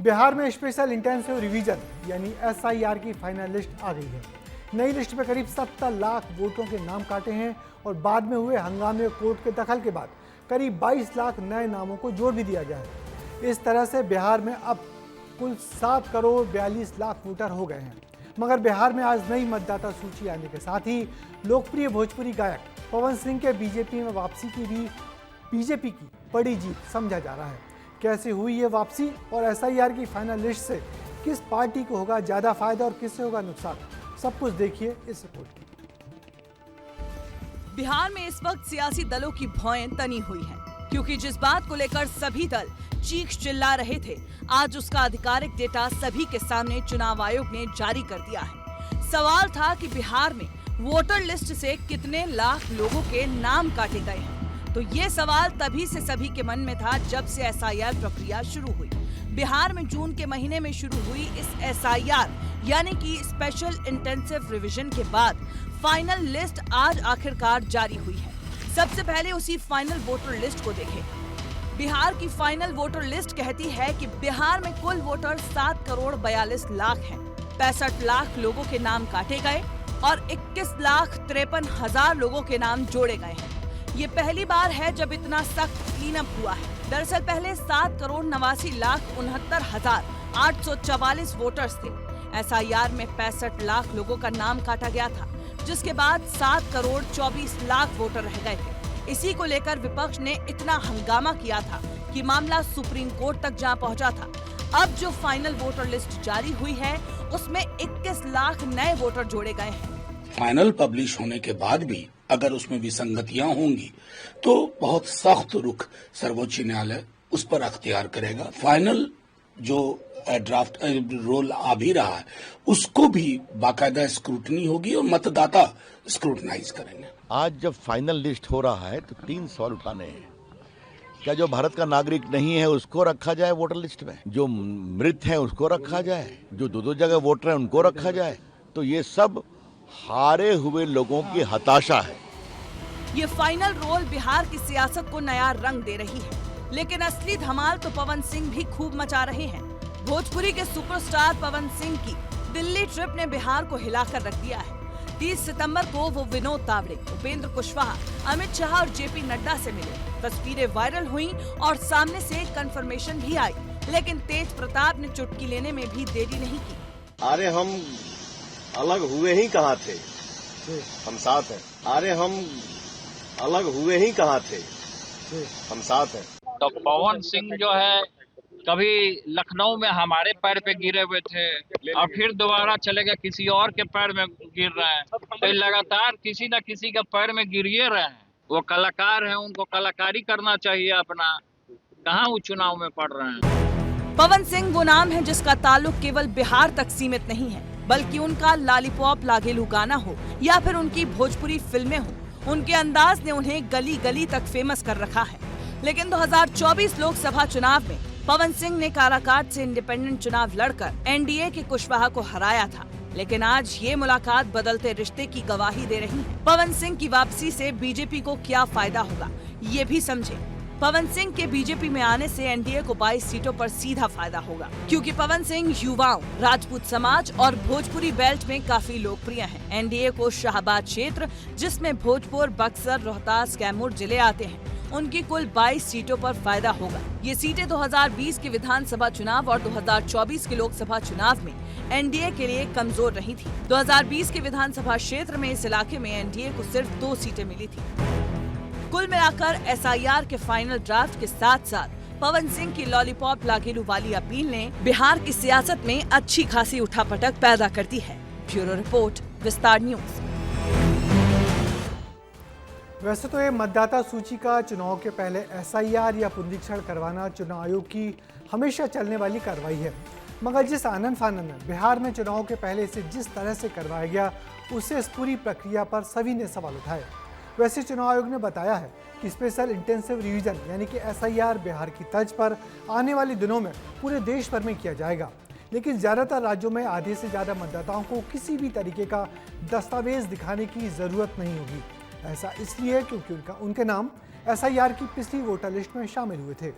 बिहार में special intensive revision यानी SIR की फाइनल लिस्ट आ गई है। नई लिस्ट में करीब 70 लाख वोटरों के नाम काटे हैं और बाद में हुए हंगामे कोर्ट के दखल के बाद करीब 22 लाख नए नामों को जोड़ भी दिया गया है। इस तरह से बिहार में अब कुल 7 करोड़ 42 लाख वोटर हो गए हैं। मगर बिहार में आज नई मतदाता सूची आने के साथ ही लोकप्रिय भोजपुरी गायक पवन सिंह के बीजेपी में वापसी की भी बीजेपी की बड़ी जीत समझा जा रहा है। कैसे हुई ये वापसी और एसआईआर की फाइनल लिस्ट से किस पार्टी को होगा ज़्यादा फायदा और किससे होगा नुकसान, सब कुछ देखिए इस रिपोर्ट में। बिहार में इस वक्त सियासी दलों की भौएं तनी हुई है, क्योंकि जिस बात को लेकर सभी दल चीख चिल्ला रहे थे, आज उसका आधिकारिक डेटा सभी के सामने चुनाव आयोग ने जारी कर दिया है। सवाल था कि बिहार में वोटर लिस्ट से कितने लाख लोगों के नाम काटे गए हैं। तो ये सवाल तभी से सभी के मन में था जब से एसआईआर प्रक्रिया शुरू हुई। बिहार में जून के महीने में शुरू हुई इस एसआईआर यानी कि स्पेशल इंटेंसिव रिवीजन के बाद फाइनल लिस्ट आज आखिरकार जारी हुई है। सबसे पहले उसी फाइनल वोटर लिस्ट को देखें। बिहार की फाइनल वोटर लिस्ट कहती है कि बिहार में कुल वोटर 7 करोड़ 42 लाख हैं। 65 लाख लोगों के नाम काटे गए और 21 लाख 53 हजार लोगों के नाम जोड़े गए हैं। ये पहली बार है जब इतना सख्त क्लीन अप हुआ है। दरअसल पहले 7 करोड़ 89 लाख 69 हजार 844 वोटर्स थे। एसआईआर में 65 लाख लोगों का नाम काटा गया था, जिसके बाद 7 करोड़ 24 लाख वोटर रह गए थे। इसी को लेकर विपक्ष ने इतना हंगामा किया था कि मामला सुप्रीम कोर्ट तक जा पहुंचा था। अब जो फाइनल वोटर लिस्ट जारी हुई है, उसमें 21 लाख नए वोटर जोड़े गए हैं। फाइनल पब्लिश होने के बाद भी अगर उसमें विसंगतियां होंगी तो बहुत सख्त रुख सर्वोच्च न्यायालय उस पर अख्तियार करेगा। फाइनल जो ड्राफ्ट रोल आ भी रहा है उसको भी बाकायदा स्क्रूटनी होगी और मतदाता स्क्रूटनाइज करेंगे। आज जब फाइनल लिस्ट हो रहा है तो 3 सवाल उठाने हैं। क्या जो भारत का नागरिक नहीं है उसको रखा जाए वोटर लिस्ट में, जो मृत है उसको रखा जाए, जो दो जगह वोटर है उनको रखा जाए? तो ये सब हारे हुए लोगों की हताशा है। ये फाइनल रोल बिहार की सियासत को नया रंग दे रही है, लेकिन असली धमाल तो पवन सिंह भी खूब मचा रहे हैं। भोजपुरी के सुपरस्टार पवन सिंह की दिल्ली ट्रिप ने बिहार को हिलाकर रख दिया है। 30 सितंबर को वो विनोद तावड़े, उपेंद्र कुशवाहा, अमित शाह और जेपी नड्डा से मिले। तस्वीरें वायरल हुई और सामने से कंफर्मेशन भी आई, लेकिन तेज प्रताप ने चुटकी लेने में भी देरी नहीं की। अरे हम अलग हुए ही कहाँ थे, हम साथ हैं। अरे हम अलग हुए ही कहाँ थे, हम साथ हैं। तो पवन सिंह जो है कभी लखनऊ में हमारे पैर पे गिरे हुए थे और फिर दोबारा चले गए किसी और के पैर में गिर रहे हैं। तो लगातार किसी न किसी के पैर में गिरिए रहे हैं। वो कलाकार हैं, उनको कलाकारी करना चाहिए अपना। कहाँ वो चुनाव में पड़ रहे हैं। पवन सिंह वो नाम है जिसका ताल्लुक केवल बिहार तक सीमित नहीं है, बल्कि उनका लॉलीपॉप लागेलू गाना हो या फिर उनकी भोजपुरी फिल्में हो, उनके अंदाज ने उन्हें गली गली तक फेमस कर रखा है। लेकिन 2024 लोकसभा चुनाव में पवन सिंह ने काराकाट से इंडिपेंडेंट चुनाव लड़कर एनडीए के कुशवाहा को हराया था। लेकिन आज ये मुलाकात बदलते रिश्ते की गवाही दे रही है। पवन सिंह की वापसी से बीजेपी को क्या फायदा होगा, ये भी समझे। पवन सिंह के बीजेपी में आने से एनडीए को 22 सीटों पर सीधा फायदा होगा, क्योंकि पवन सिंह युवाओं, राजपूत समाज और भोजपुरी बेल्ट में काफी लोकप्रिय हैं। एनडीए को शाहबाद क्षेत्र, जिसमें भोजपुर, बक्सर, रोहतास, कैमूर जिले आते हैं, उनकी कुल 22 सीटों पर फायदा होगा। ये सीटें 2020 के विधानसभा चुनाव और 2024 के लोकसभा चुनाव में एनडीए के लिए कमजोर रही थी। 2020 के विधानसभा क्षेत्र में इस इलाके में एनडीए को सिर्फ 2 सीटें मिली थी। कुल मिलाकर एसआईआर के फाइनल ड्राफ्ट के साथ साथ पवन सिंह की लॉलीपॉप लागेलू वाली अपील ने बिहार की सियासत में अच्छी खासी उठापटक पैदा कर दी है। ब्यूरो रिपोर्ट, विस्तार न्यूज। वैसे तो ये मतदाता सूची का चुनाव के पहले एसआईआर या पुनरीक्षण करवाना चुनाव आयोग की हमेशा चलने वाली कार्रवाई है, मगर जिस आनन फानन में बिहार में चुनाव के पहले इसे जिस तरह से करवाया गया, उससे इस पूरी प्रक्रिया पर सभी ने सवाल उठाए। वैसे चुनाव आयोग ने बताया है कि स्पेशल इंटेंसिव रिवीजन यानी कि एसआईआर बिहार की तर्ज पर आने वाले दिनों में पूरे देश भर में किया जाएगा, लेकिन ज़्यादातर राज्यों में आधे से ज़्यादा मतदाताओं को किसी भी तरीके का दस्तावेज दिखाने की ज़रूरत नहीं होगी। ऐसा इसलिए क्योंकि उनके नाम एसआईआर की पिछली वोटर लिस्ट में शामिल हुए थे।